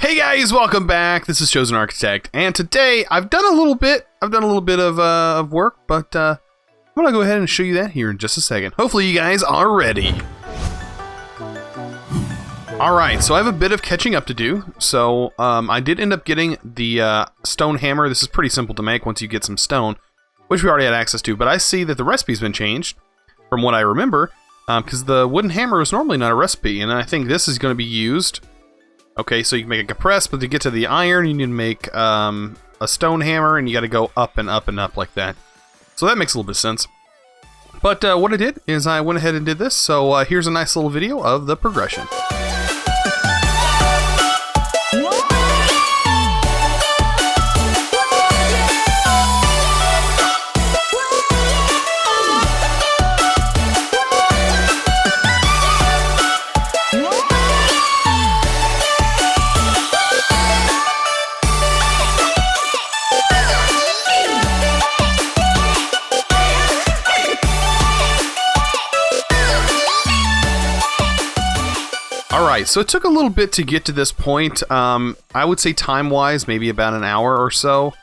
Hey guys, welcome back. This is ChosenArchitect, and today I've done a little bit of work, but I'm gonna go ahead and show you that here in just a second. Hopefully you guys are ready. Alright, so I have a bit of catching up to do. So I did end up getting the stone hammer. This is pretty simple to make once you get some stone, which we already had access to, but I see that the recipe's been changed from what I remember, because the wooden hammer is normally not a recipe, and I think this is going to be used. Okay, so you can make a compress, but to get to the iron, you need to make a stone hammer, and you got to go up and up and up like that. So that makes a little bit of sense. But what I did is I went ahead and did this, so here's a nice little video of the progression. Alright, so it took a little bit to get to this point. I would say time-wise, maybe about an hour or so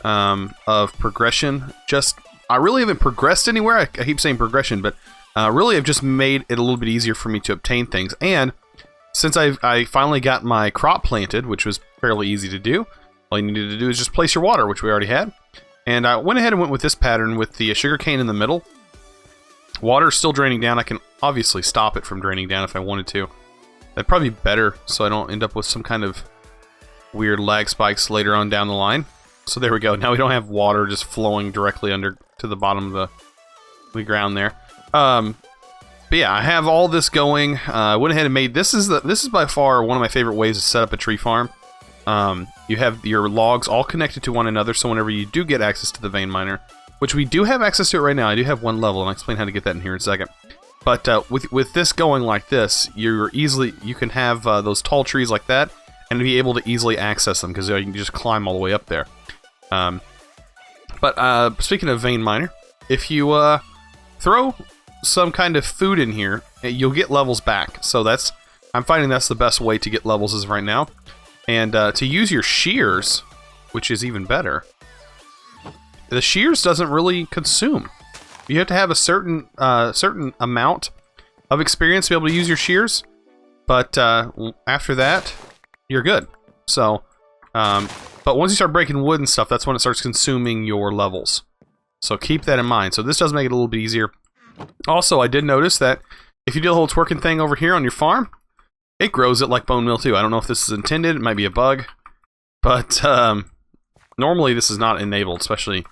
of progression. I really haven't progressed anywhere. I keep saying progression, but really I've just made it a little bit easier for me to obtain things. And since I finally got my crop planted, which was fairly easy to do, all you needed to do is just place your water, which we already had. And I went ahead and went with this pattern with the sugarcane in the middle. Water's still draining down. I can obviously stop it from draining down if I wanted to. That'd probably be better, so I don't end up with some kind of weird lag spikes later on down the line. So there we go. Now we don't have water just flowing directly under to the bottom of the ground there. But yeah, I have all this going. I went ahead and made this is by far one of my favorite ways to set up a tree farm. You have your logs all connected to one another, so whenever you do get access to the vein miner, which we do have access to it right now, I do have one level, and I'll explain how to get that in here in a second. But with this going like this, you can have those tall trees like that, and be able to easily access them because you can just climb all the way up there. But speaking of vein miner, if you throw some kind of food in here, you'll get levels back. So I'm finding that's the best way to get levels as of right now. And to use your shears, which is even better, the shears doesn't really consume. You have to have a certain amount of experience to be able to use your shears, but after that, you're good. So, but once you start breaking wood and stuff, that's when it starts consuming your levels. So keep that in mind. So this does make it a little bit easier. Also, I did notice that if you do the whole twerking thing over here on your farm, it grows it like bone meal too. I don't know if this is intended. It might be a bug, but normally this is not enabled, especially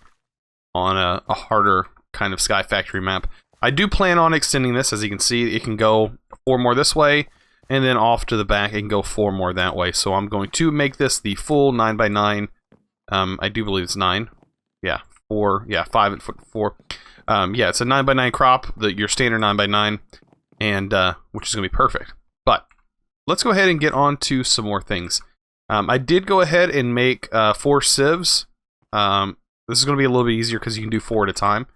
on a harder kind of Sky Factory map. I do plan on extending this. As you can see, it can go 4 more this way, and then off to the back it can go 4 more that way. So I'm going to make this the full 9x9. I do believe it's 9. Yeah, 4. Yeah, 5 foot 4. Yeah, it's a 9x9 crop, your standard 9x9, and which is going to be perfect. But let's go ahead and get on to some more things. I did go ahead and make 4 sieves. This is going to be a little bit easier because you can do 4 at a time.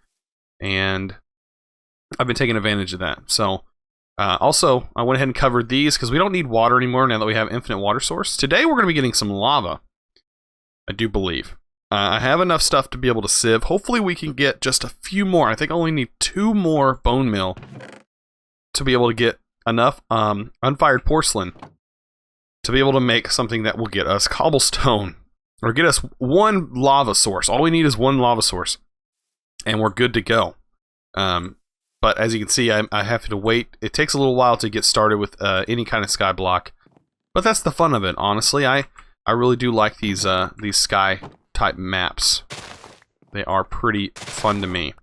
And I've been taking advantage of that. So, also, I went ahead and covered these because we don't need water anymore now that we have infinite water source. Today, we're going to be getting some lava, I do believe. I have enough stuff to be able to sieve. Hopefully, we can get just a few more. I think I only need 2 more bone meal to be able to get enough unfired porcelain to be able to make something that will get us cobblestone or get us 1 lava source. All we need is 1 lava source. And we're good to go. But as you can see, I have to wait. It takes a little while to get started with any kind of sky block. But that's the fun of it, honestly. I really do like these sky type maps. They are pretty fun to me.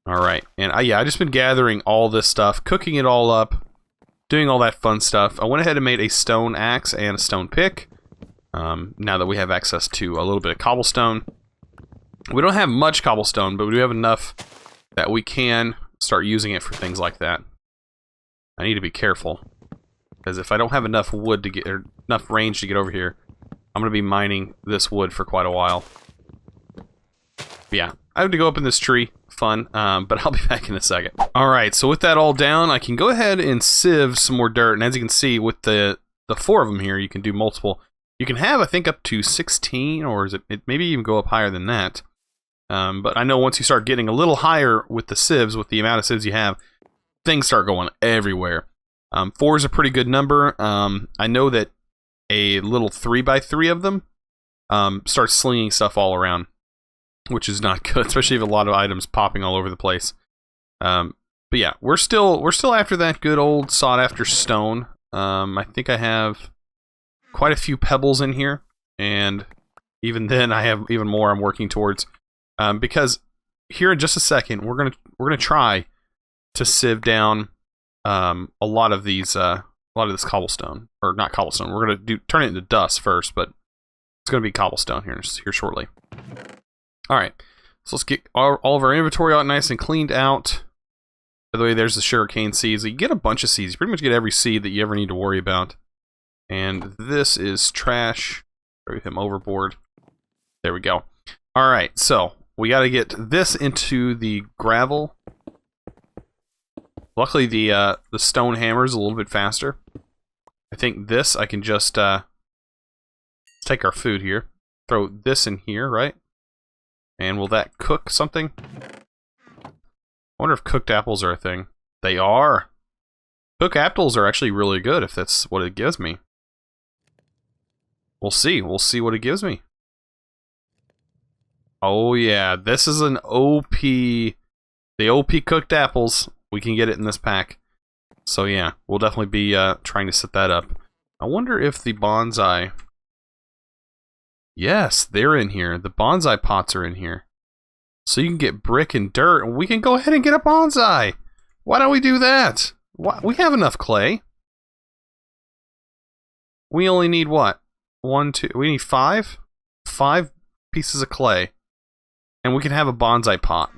Alright, and yeah, I've just been gathering all this stuff, cooking it all up, doing all that fun stuff. I went ahead and made a stone axe and a stone pick. Now that we have access to a little bit of cobblestone. We don't have much cobblestone, but we do have enough that we can start using it for things like that. I need to be careful, because if I don't have enough wood to get, or enough range to get over here, I'm going to be mining this wood for quite a while. But yeah, I have to go up in this tree. Fun, but I'll be back in a second. Alright, so with that all down, I can go ahead and sieve some more dirt, and as you can see, with the 4 of them here, you can do multiple. You can have, I think, up to 16, or is it maybe even go up higher than that. But I know once you start getting a little higher with the sieves, with the amount of sieves you have, things start going everywhere. 4 is a pretty good number. I know that a little 3x3 of them starts slinging stuff all around, which is not good, especially if a lot of items popping all over the place. But yeah, we're still after that good old sought after stone. I think I have quite a few pebbles in here, and even then I have even more I'm working towards. Because here in just a second we're gonna try to sieve down a lot of this cobblestone, or not cobblestone. We're gonna turn it into dust first, but it's gonna be cobblestone here shortly. All right, so let's get all of our inventory out nice and cleaned out. By the way, there's the sugarcane seeds. You get a bunch of seeds. You pretty much get every seed that you ever need to worry about. And this is trash. Throw him overboard. There we go. All right, so we got to get this into the gravel. Luckily, the stone hammer is a little bit faster. I think this I can just take our food here, throw this in here, right? And will that cook something? I wonder if cooked apples are a thing. They are. Cooked apples are actually really good if that's what it gives me. We'll see. We'll see what it gives me. Oh yeah, this is an OP. The OP cooked apples. We can get it in this pack. So yeah, we'll definitely be trying to set that up. I wonder if the bonsai... Yes, they're in here. The bonsai pots are in here. So you can get brick and dirt, and we can go ahead and get a bonsai. Why don't we do that? We have enough clay. We only need what? 1, 2... We need 5? 5 pieces of clay. And we can have a bonsai pot.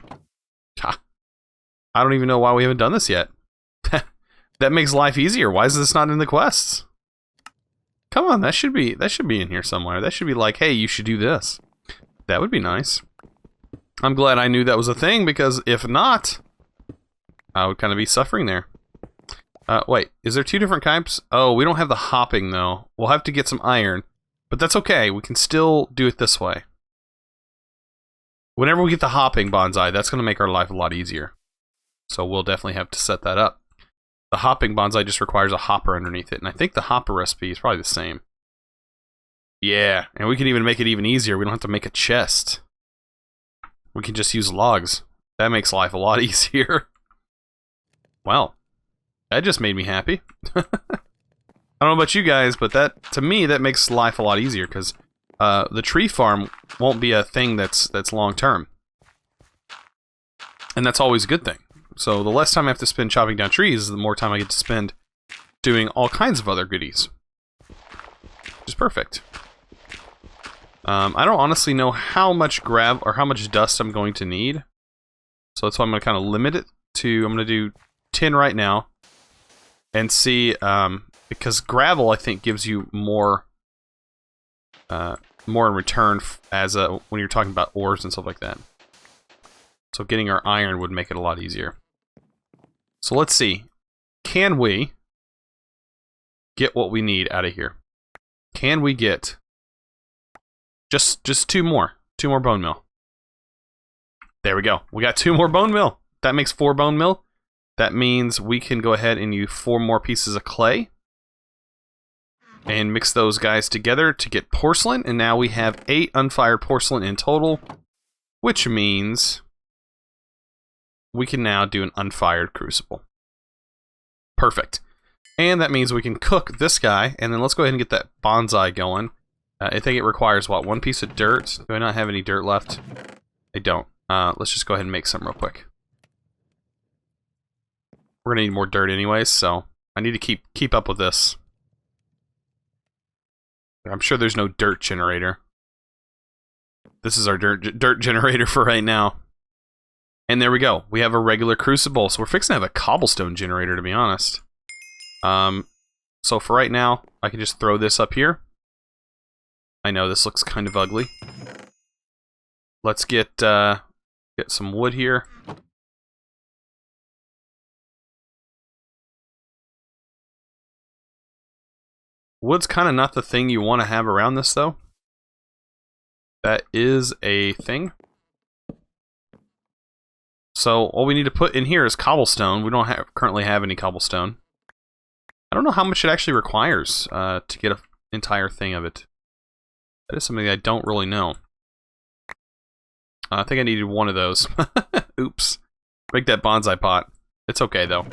Ha. I don't even know why we haven't done this yet. That makes life easier. Why is this not in the quests? Come on, that should be in here somewhere. That should be like, hey, you should do this. That would be nice. I'm glad I knew that was a thing, because if not, I would kind of be suffering there. Wait, is there 2 different types? Oh, we don't have the hopping though. We'll have to get some iron, but that's okay. We can still do it this way. Whenever we get the hopping bonsai, that's going to make our life a lot easier. So we'll definitely have to set that up. The hopping bonsai just requires a hopper underneath it, and I think the hopper recipe is probably the same. Yeah, and we can even make it even easier. We don't have to make a chest. We can just use logs. That makes life a lot easier. Well, that just made me happy. I don't know about you guys, but that, to me, that makes life a lot easier, because the tree farm won't be a thing that's long term. And that's always a good thing. So the less time I have to spend chopping down trees, the more time I get to spend doing all kinds of other goodies. Which is perfect. I don't honestly know how much gravel or how much dust I'm going to need. So that's why I'm going to kind of limit it to, I'm going to do 10 right now. And see, because gravel I think gives you more in return as when you're talking about ores and stuff like that. So getting our iron would make it a lot easier. So let's see. Can we get what we need out of here? Can we get just 2 more? 2 more bone meal. There we go. We got 2 more bone meal. That makes 4 bone meal. That means we can go ahead and use 4 more pieces of clay. And mix those guys together to get porcelain. And now we have 8 unfired porcelain in total. Which means we can now do an unfired crucible. Perfect. And that means we can cook this guy. And then let's go ahead and get that bonsai going. I think it requires, what, 1 piece of dirt? Do I not have any dirt left? I don't. Let's just go ahead and make some real quick. We're gonna need more dirt anyways, so I need to keep up with this. I'm sure there's no dirt generator. This is our dirt generator for right now. And there we go. We have a regular crucible, so we're fixing to have a cobblestone generator, to be honest. So for right now, I can just throw this up here. I know this looks kind of ugly. Let's get some wood here. Wood's kind of not the thing you want to have around this, though. That is a thing. So all we need to put in here is cobblestone. We don't currently have any cobblestone. I don't know how much it actually requires to get an entire thing of it. That is something I don't really know. I think I needed one of those. Oops. Break that bonsai pot. It's okay, though.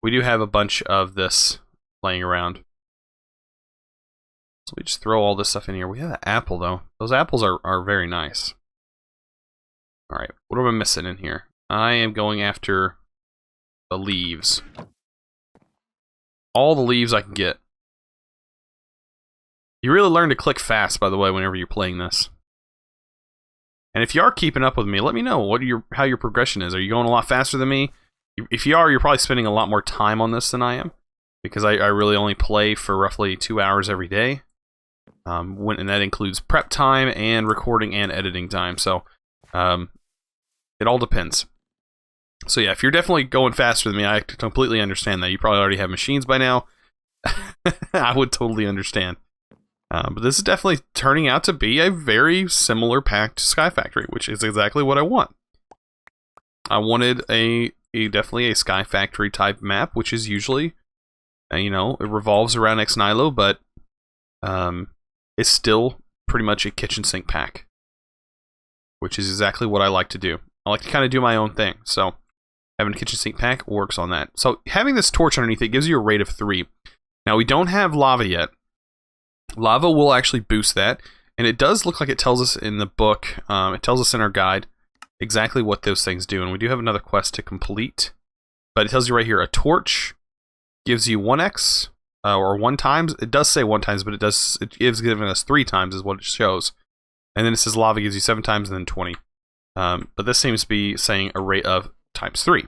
We do have a bunch of this laying around. So we just throw all this stuff in here. We have an apple, though. Those apples are very nice. Alright, what am I missing in here? I am going after the leaves. All the leaves I can get. You really learn to click fast, by the way, whenever you're playing this. And if you are keeping up with me, let me know how your progression is. Are you going a lot faster than me? If you are, you're probably spending a lot more time on this than I am. Because I really only play for roughly 2 hours every day. And that includes prep time and recording and editing time. So, it all depends. So yeah, if you're definitely going faster than me, I completely understand that. You probably already have machines by now. I would totally understand. But this is definitely turning out to be a very similar pack to Sky Factory, which is exactly what I want. I wanted definitely a Sky Factory type map, which is usually, you know, it revolves around Ex Nihilo, but it's still pretty much a kitchen sink pack, which is exactly what I like to do. I like to kind of do my own thing, so having a kitchen sink pack works on that. So having this torch underneath it gives you a rate of 3. Now we don't have lava yet. Lava will actually boost that, and it does look like it tells us in the book, it tells us in our guide exactly what those things do, and we do have another quest to complete, but it tells you right here, a torch gives you 1x, or 1 times. It does say 1 times, but it is giving us 3 times is what it shows, and then it says lava gives you 7 times and then 20, but this seems to be saying a rate of times 3,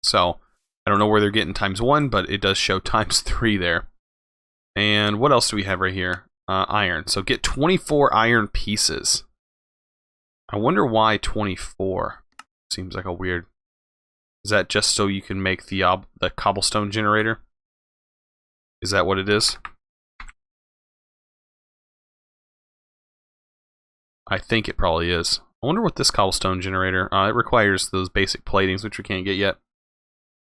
so I don't know where they're getting times 1, but it does show times 3 there. And what else do we have right here? Iron. So get 24 iron pieces. I wonder why 24. Seems like a weird... Is that just so you can make the Cobblestone Generator? Is that what it is? I think it probably is. I wonder what this Cobblestone Generator... it requires those basic platings, which we can't get yet.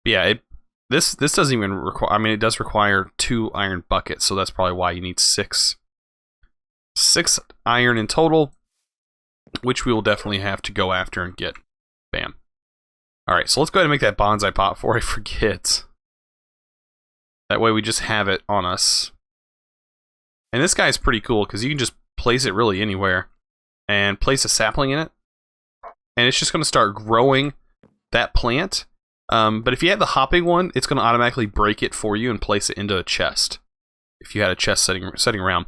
But yeah, This doesn't even require... I mean, it does require 2 iron buckets, so that's probably why you need 6 iron in total, which we will definitely have to go after and get. Bam. Alright, so let's go ahead and make that bonsai pot before I forget. That way we just have it on us. And this guy's pretty cool, because you can just place it really anywhere, and place a sapling in it, and it's just going to start growing that plant. But if you have the hopping one, it's going to automatically break it for you and place it into a chest. If you had a chest setting around.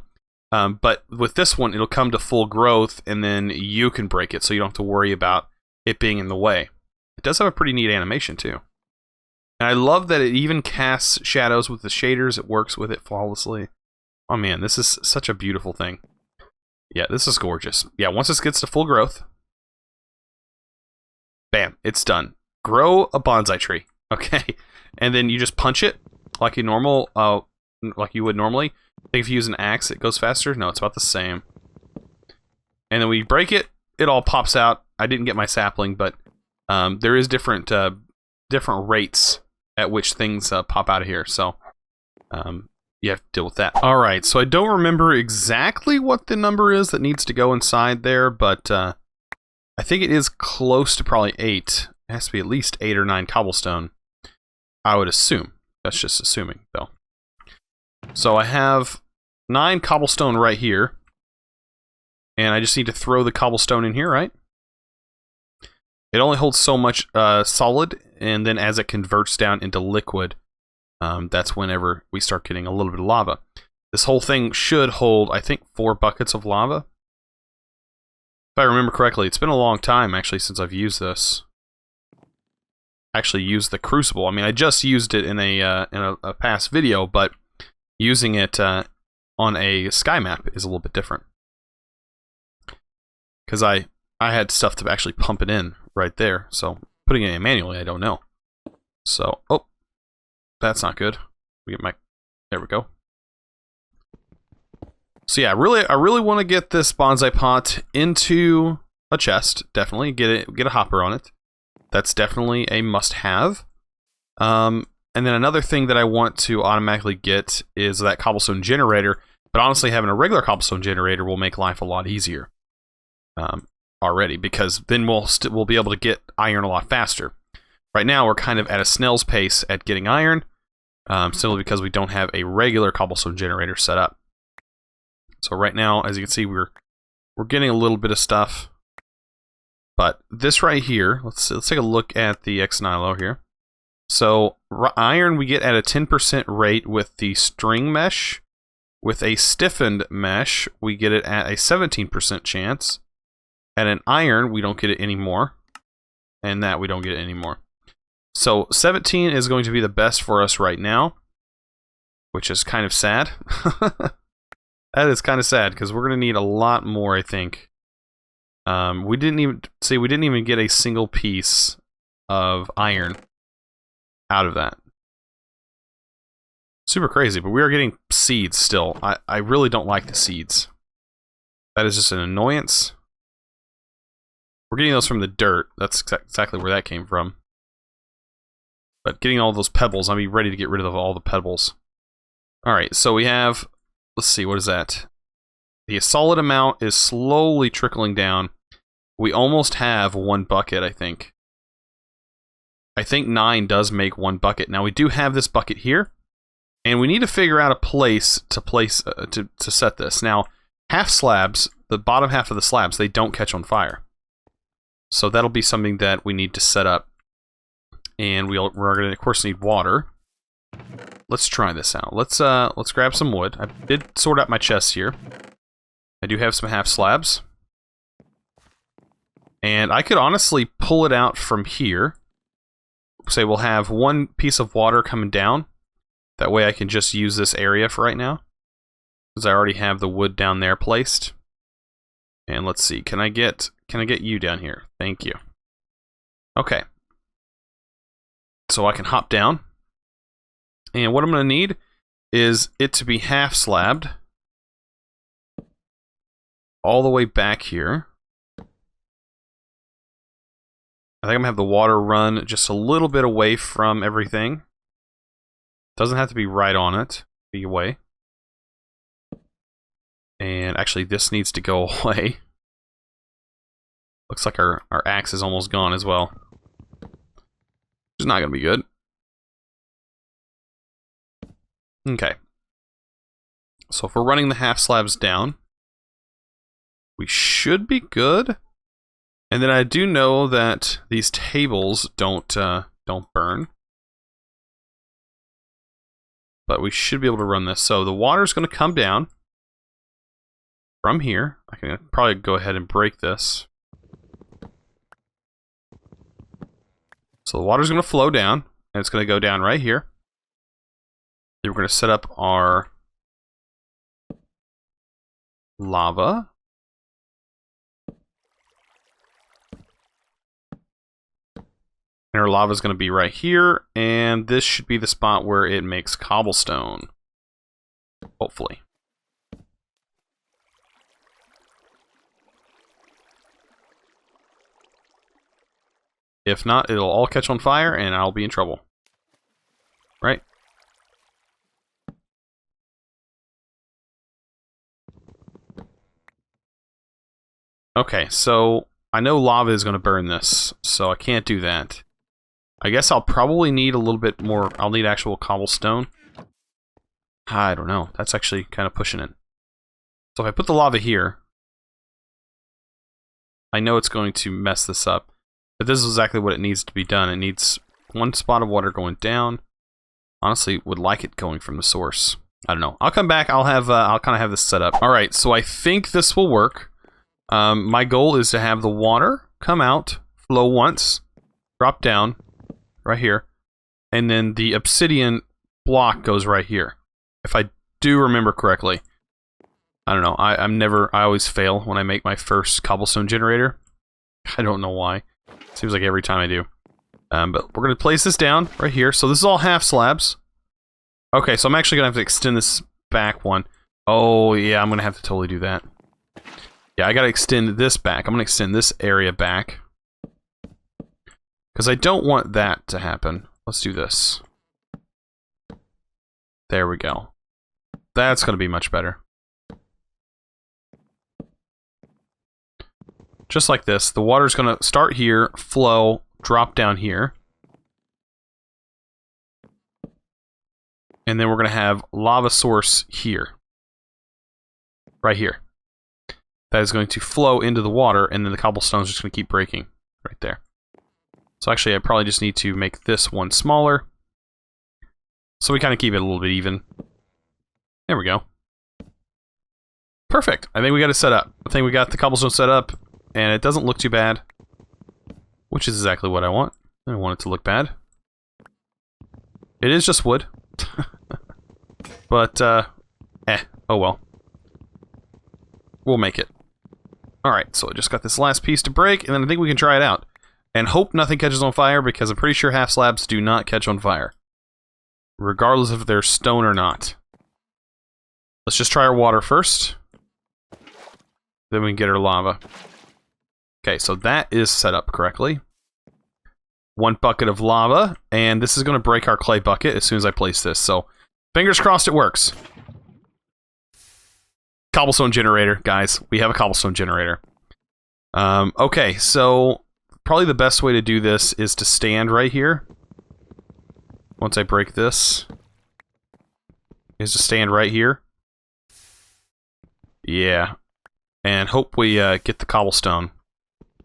But with this one, it'll come to full growth, and then you can break it, so you don't have to worry about it being in the way. It does have a pretty neat animation, too. And I love that it even casts shadows with the shaders. It works with it flawlessly. Oh man, this is such a beautiful thing. Yeah, this is gorgeous. Yeah, once this gets to full growth, bam, it's done. Grow a bonsai tree, okay, and then you just punch it like you would normally. I think if you use an axe, it goes faster. No, it's about the same. And then we break it; it all pops out. I didn't get my sapling, but there is different rates at which things pop out of here. So you have to deal with that. All right, so I don't remember exactly what the number is that needs to go inside there, but I think it is close to probably 8. It has to be at least 8 or 9 cobblestone, I would assume. That's just assuming, though. So I have 9 cobblestone right here. And I just need to throw the cobblestone in here, right? It only holds so much solid, and then as it converts down into liquid, that's whenever we start getting a little bit of lava. This whole thing should hold, I think, 4 buckets of lava. If I remember correctly, it's been a long time, actually, since I've used this. Actually used the crucible. I mean, I just used it in a past video, but using it on a sky map is a little bit different. Because I had stuff to actually pump it in right there, so putting it in manually, I don't know. So, oh, that's not good. There we go. So yeah, I really want to get this bonsai pot into a chest. Definitely get a hopper on it. That's definitely a must-have. And then another thing that I want to automatically get is that cobblestone generator. But honestly, having a regular cobblestone generator will make life a lot easier already, because then we'll be able to get iron a lot faster. Right now, we're kind of at a snail's pace at getting iron, simply because we don't have a regular cobblestone generator set up. So right now, as you can see, we're getting a little bit of stuff. But this right here, let's take a look at the Ex Nihilo here. So iron we get at a 10% rate with the string mesh. With a stiffened mesh, we get it at a 17% chance. At an iron, we don't get it anymore. And that we don't get it anymore. So 17 is going to be the best for us right now, which is kind of sad. That is kind of sad, because we're going to need a lot more, I think. We didn't even get a single piece of iron out of that. Super crazy, but we are getting seeds still. I really don't like the seeds. That is just an annoyance. We're getting those from the dirt. That's exactly where that came from. But getting all those pebbles, I'll be ready to get rid of all the pebbles. Alright, so we have... Let's see, what is that? The solid amount is slowly trickling down. We almost have 1 bucket, I think. I think 9 does make 1 bucket. Now, we do have this bucket here. And we need to figure out a place to set this. Now, half slabs, the bottom half of the slabs, they don't catch on fire. So that'll be something that we need to set up. And we're going to, of course, need water. Let's try this out. Let's grab some wood. I did sort out my chest here. I do have some half slabs. And I could honestly pull it out from here. Say we'll have 1 piece of water coming down. That way I can just use this area for right now. Because I already have the wood down there placed. And let's see, can I get you down here? Thank you. Okay. So I can hop down. And what I'm going to need is it to be half slabbed. All the way back here. I think I'm going to have the water run just a little bit away from everything. Doesn't have to be right on it. Be away. And actually, this needs to go away. Looks like our axe is almost gone as well. Which is not going to be good. Okay. So if we're running the half slabs down, we should be good. And then I do know that these tables don't burn. But we should be able to run this. So the water's going to come down from here. I can probably go ahead and break this. So the water's going to flow down, and it's going to go down right here. Then we're going to set up our lava. And our lava is going to be right here, and this should be the spot where it makes cobblestone. Hopefully. If not, it'll all catch on fire, and I'll be in trouble. Right? Okay, so I know lava is going to burn this, so I can't do that. I guess I'll probably need a little bit more. I'll need actual cobblestone. I don't know. That's actually kind of pushing it. So if I put the lava here, I know it's going to mess this up. But this is exactly what it needs to be done. It needs 1 spot of water going down. Honestly, would like it going from the source. I don't know. I'll come back. I'll kind of have this set up. All right. So I think this will work. My goal is to have the water come out, flow once, drop down. Right here, and then the obsidian block goes right here. If I do remember correctly, I don't know. I always fail when I make my first cobblestone generator. I don't know why. Seems like every time I do. But we're gonna place this down right here. So this is all half slabs. Okay, so I'm actually gonna have to extend this back one. Oh, yeah, I'm going to have to totally do that. Yeah, I got to extend this back. I'm going to extend this area back. Because I don't want that to happen. Let's do this. There we go. That's going to be much better. Just like this. The water's going to start here, flow, drop down here. And then we're going to have lava source here. Right here. That is going to flow into the water, and then the cobblestone's just going to keep breaking. Right there. So actually, I probably just need to make this one smaller. So we kind of keep it a little bit even. There we go. Perfect. I think we got it set up. I think we got the cobblestone set up, and it doesn't look too bad. Which is exactly what I want. I don't want it to look bad. It is just wood. But, oh well. We'll make it. Alright, so I just got this last piece to break, and then I think we can try it out. And hope nothing catches on fire, because I'm pretty sure half slabs do not catch on fire. Regardless if they're stone or not. Let's just try our water first. Then we can get our lava. Okay, so that is set up correctly. 1 bucket of lava, and this is going to break our clay bucket as soon as I place this, so fingers crossed it works. Cobblestone generator, guys. We have a cobblestone generator. Okay, so probably the best way to do this is to stand right here. Once I break this, is to stand right here. Yeah. And hope we get the cobblestone.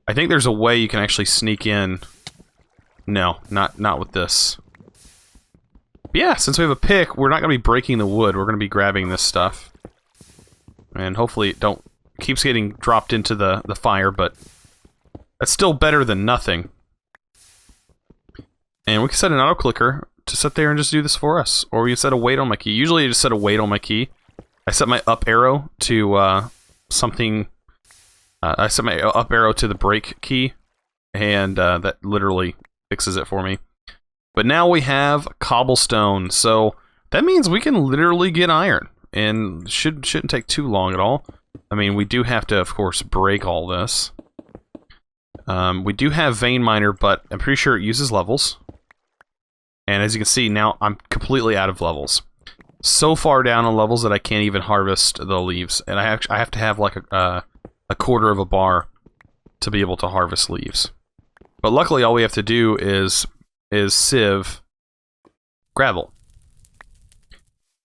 I think there's a way you can actually sneak in. No, not with this. But yeah, since we have a pick, we're not going to be breaking the wood. We're going to be grabbing this stuff. And hopefully it keeps getting dropped into the fire, but that's still better than nothing. And we can set an auto clicker to sit there and just do this for us. Or we can set a wait on my key. Usually I just set a wait on my key. I set my up arrow to something. I set my up arrow to the break key, and that literally fixes it for me. But now we have cobblestone, so that means we can literally get iron, and shouldn't take too long at all. I mean, we do have to, of course, break all this. We do have vein miner, but I'm pretty sure it uses levels. And as you can see, now I'm completely out of levels. So far down on levels that I can't even harvest the leaves, and I have to have like a quarter of a bar to be able to harvest leaves. But luckily, all we have to do is sieve gravel.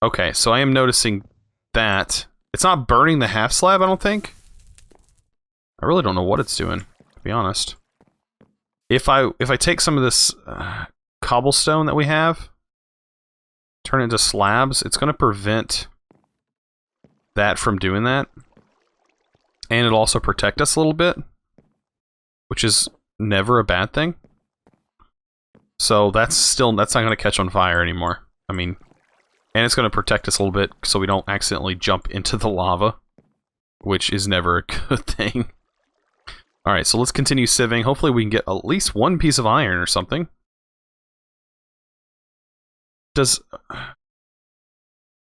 Okay, so I am noticing that it's not burning the half slab, I don't think. I really don't know what it's doing, to be honest. If I take some of this cobblestone that we have, turn it into slabs, it's going to prevent that from doing that. And it'll also protect us a little bit, which is never a bad thing. So that's not going to catch on fire anymore. I mean, and it's going to protect us a little bit so we don't accidentally jump into the lava, which is never a good thing. Alright, so let's continue sieving. Hopefully we can get at least one piece of iron or something. I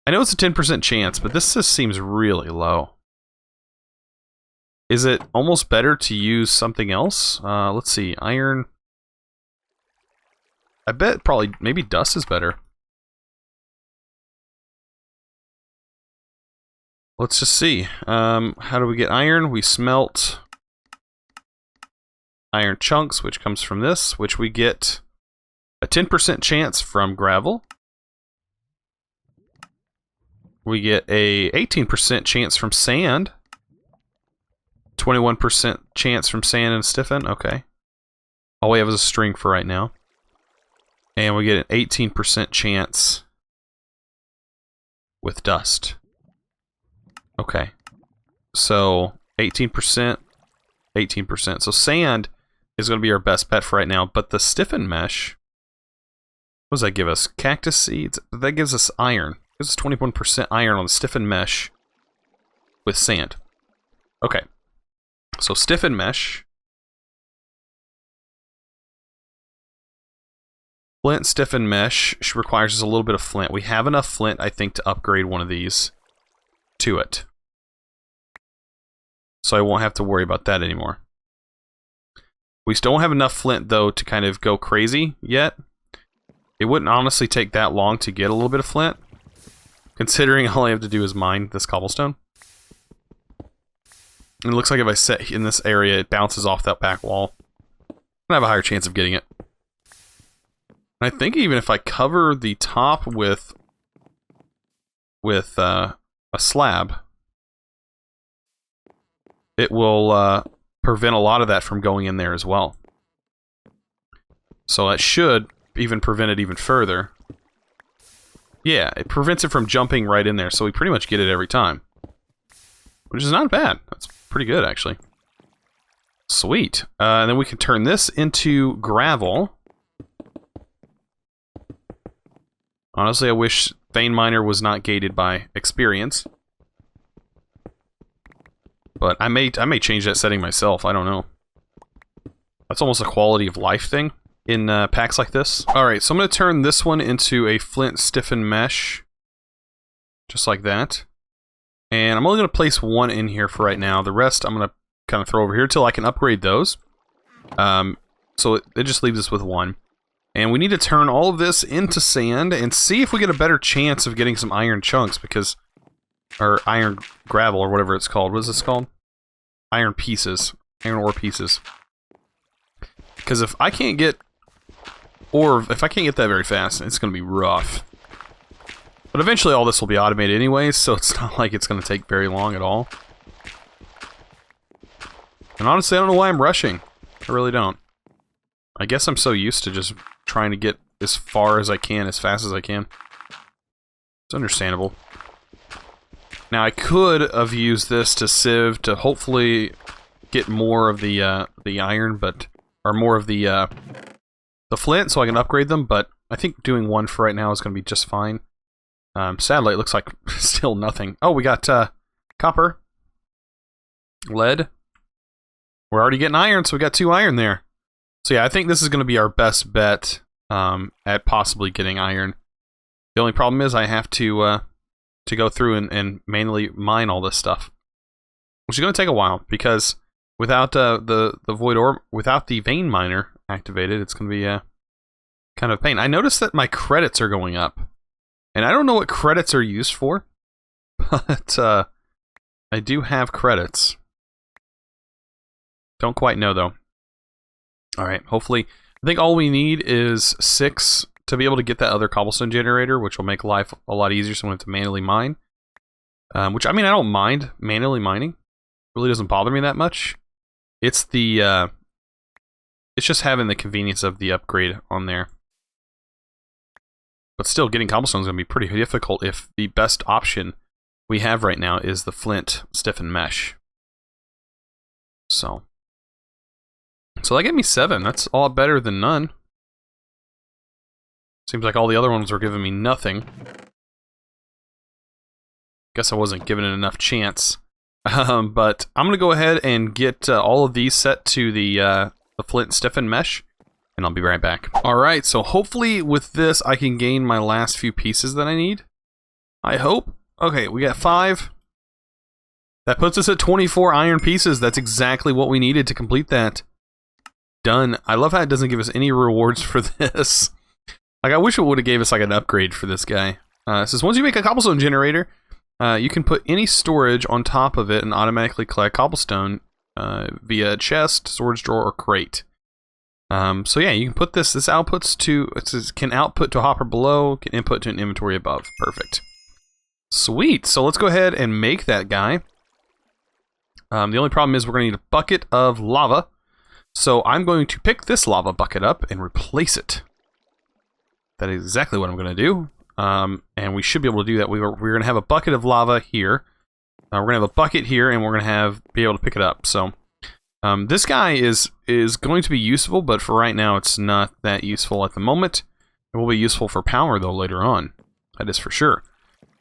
know it's a 10% chance, but this just seems really low. Is it almost better to use something else? Let's see, iron. I bet probably, maybe dust is better. Let's just see. How do we get iron? We smelt iron chunks, which comes from this, which we get a 10% chance from gravel. We get a 18% chance from sand. 21% chance from sand and stiffen. Okay. All we have is a string for right now. And we get an 18% chance with dust. Okay. So 18%, 18%. So sand is going to be our best bet for right now, but the stiffen mesh, what does that give us? Cactus seeds? That gives us iron. It gives us 21% iron on the stiffen mesh with sand. Okay. So stiffen mesh. Flint stiffen mesh requires us a little bit of flint. We have enough flint, I think, to upgrade one of these. to it. So I won't have to worry about that anymore. We still don't have enough flint, though, to kind of go crazy yet. It wouldn't honestly take that long to get a little bit of flint, considering all I have to do is mine this cobblestone. And it looks like if I set in this area, it bounces off that back wall. I have a higher chance of getting it. And I think even if I cover the top with a slab, it will prevent a lot of that from going in there as well. So that should even prevent it even further. Yeah, it prevents it from jumping right in there, so we pretty much get it every time. Which is not bad. That's pretty good, actually. Sweet. And then we can turn this into gravel. Honestly, I wish Vein Miner was not gated by experience. But I may change that setting myself. I don't know. That's almost a quality of life thing in packs like this. Alright, so I'm going to turn this one into a flint stiffen mesh. Just like that. And I'm only going to place one in here for right now. The rest I'm going to kind of throw over here until I can upgrade those. So it just leaves us with one. And we need to turn all of this into sand and see if we get a better chance of getting some iron chunks, because... Or iron gravel, or whatever it's called. What is this called? Iron pieces. Iron ore pieces. Because if I can't get... Or if I can't get that very fast, it's going to be rough. But eventually all this will be automated anyways, so it's not like it's going to take very long at all. And honestly, I don't know why I'm rushing. I really don't. I guess I'm so used to just trying to get as far as I can, as fast as I can. It's understandable. Now, I could have used this to sieve to hopefully get more of the iron, but... Or more of the flint, so I can upgrade them, but I think doing one for right now is going to be just fine. Sadly, it looks like still nothing. Oh, we got copper. Lead. We're already getting iron, so we got 2 iron there. So yeah, I think this is going to be our best bet at possibly getting iron. The only problem is I have to go through and manually mine all this stuff, which is going to take a while, because without the void orb, without the vein miner activated, it's going to be kind of a pain. I noticed that my credits are going up, and I don't know what credits are used for, but I do have credits. Don't quite know though. All right, hopefully, I think all we need is 6 to be able to get that other cobblestone generator, which will make life a lot easier, so we don't have to manually mine. Which, I mean, I don't mind manually mining. It really doesn't bother me that much. It's the, it's just having the convenience of the upgrade on there. But still, getting cobblestone is going to be pretty difficult if the best option we have right now is the flint stiffened mesh. So that gave me 7. That's a lot better than none. Seems like all the other ones were giving me nothing. Guess I wasn't given it enough chance. But I'm going to go ahead and get all of these set to the flint stiffened mesh, and I'll be right back. Alright, so hopefully with this I can gain my last few pieces that I need. I hope. Okay, we got 5. That puts us at 24 iron pieces. That's exactly what we needed to complete that. Done. I love how it doesn't give us any rewards for this. Like, I wish it would have gave us like an upgrade for this guy. It says, once you make a cobblestone generator, you can put any storage on top of it and automatically collect cobblestone via chest, storage drawer, or crate. So yeah, you can put this outputs to, it says, can output to a hopper below, can input to an inventory above. Perfect. Sweet. So let's go ahead and make that guy. The only problem is we're going to need a bucket of lava. So I'm going to pick this lava bucket up and replace it. That is exactly what I'm going to do. And we should be able to do that. We're going to have a bucket of lava here. We're going to have a bucket here, and we're going to be able to pick it up. So this guy is going to be useful, but for right now, it's not that useful at the moment. It will be useful for power, though, later on. That is for sure.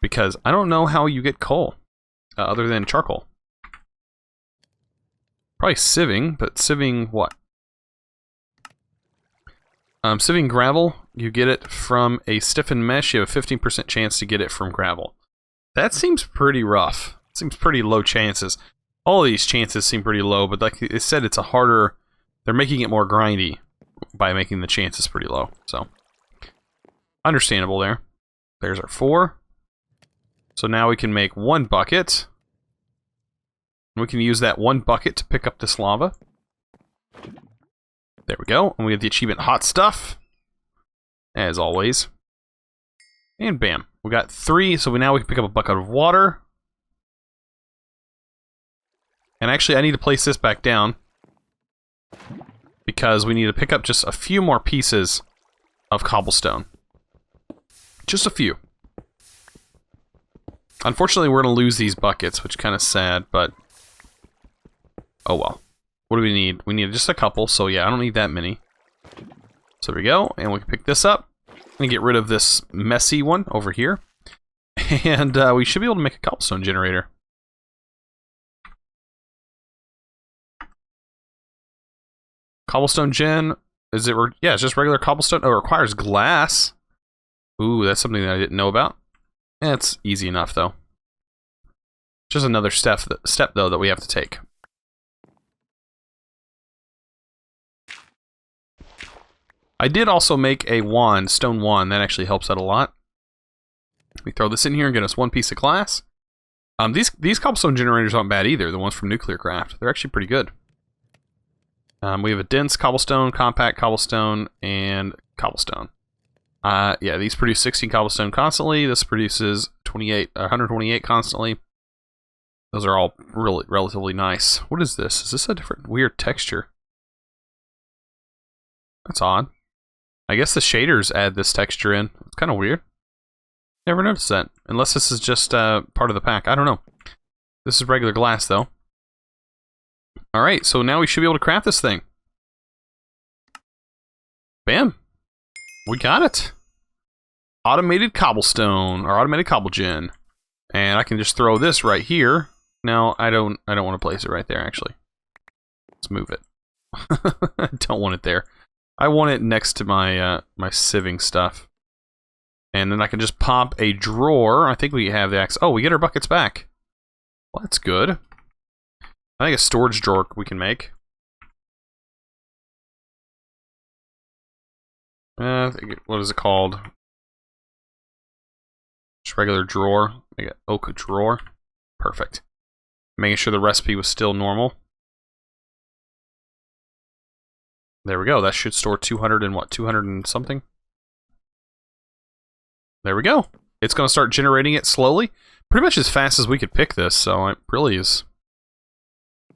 Because I don't know how you get coal, other than charcoal. Probably sieving, but sieving what? Sieving gravel, you get it from a stiffened mesh. You have a 15% chance to get it from gravel. That seems pretty rough. Seems pretty low chances. All of these chances seem pretty low, but like it said, it's a harder... They're making it more grindy by making the chances pretty low. So, understandable there. There's our 4. So now we can make 1 bucket. We can use that 1 bucket to pick up this lava. There we go. And we have the achievement Hot Stuff. As always. And bam. We got 3, so now we can pick up a bucket of water. And actually, I need to place this back down. Because we need to pick up just a few more pieces of cobblestone. Just a few. Unfortunately, we're going to lose these buckets, which is kind of sad, but... Oh well. What do we need? We need just a couple, so yeah, I don't need that many. So there we go, and we can pick this up. And get rid of this messy one over here. And we should be able to make a cobblestone generator. Cobblestone gen, is it, yeah, it's just regular cobblestone. Oh, it requires glass. Ooh, that's something that I didn't know about. It's easy enough, though. Just another step, though, that we have to take. I did also make a wand, stone wand. That actually helps out a lot. We throw this in here and get us 1 piece of glass. These cobblestone generators aren't bad either, the ones from Nuclear Craft. They're actually pretty good. We have a dense cobblestone, compact cobblestone, and cobblestone. Yeah, these produce 16 cobblestone constantly. This produces 128 constantly. Those are all really relatively nice. What is this? Is this a different weird texture? That's odd. I guess the shaders add this texture in. It's kind of weird. Never noticed that. Unless this is just part of the pack. I don't know. This is regular glass, though. Alright, so now we should be able to craft this thing. Bam. We got it. Automated cobblestone, or automated cobblegen. And I can just throw this right here. No, I don't want to place it right there, actually. Let's move it. I don't want it there. I want it next to my my sieving stuff. And then I can just pop a drawer. I think we have the axe. Oh, we get our buckets back. Well, that's good. I think a storage drawer we can make. What is it called? Just regular drawer. Make an oak drawer. Perfect. Making sure the recipe was still normal. There we go. That should store 200 and what? 200 and something? There we go. It's going to start generating it slowly. Pretty much as fast as we could pick this, so it really is...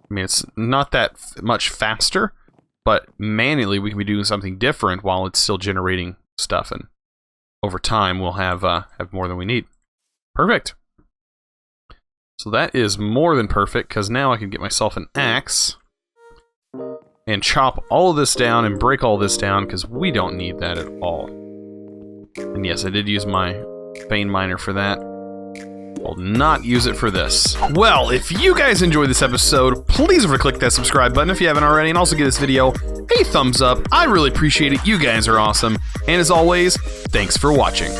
I mean, it's not that much faster, but manually we can be doing something different while it's still generating stuff, and over time we'll have more than we need. Perfect. So that is more than perfect, because now I can get myself an axe and chop all of this down and break all this down, because we don't need that at all. And yes, I did use my vein miner for that. I'll not use it for this. Well, if you guys enjoyed this episode, please click that subscribe button if you haven't already, and also give this video a thumbs up. I really appreciate it. You guys are awesome. And as always, thanks for watching.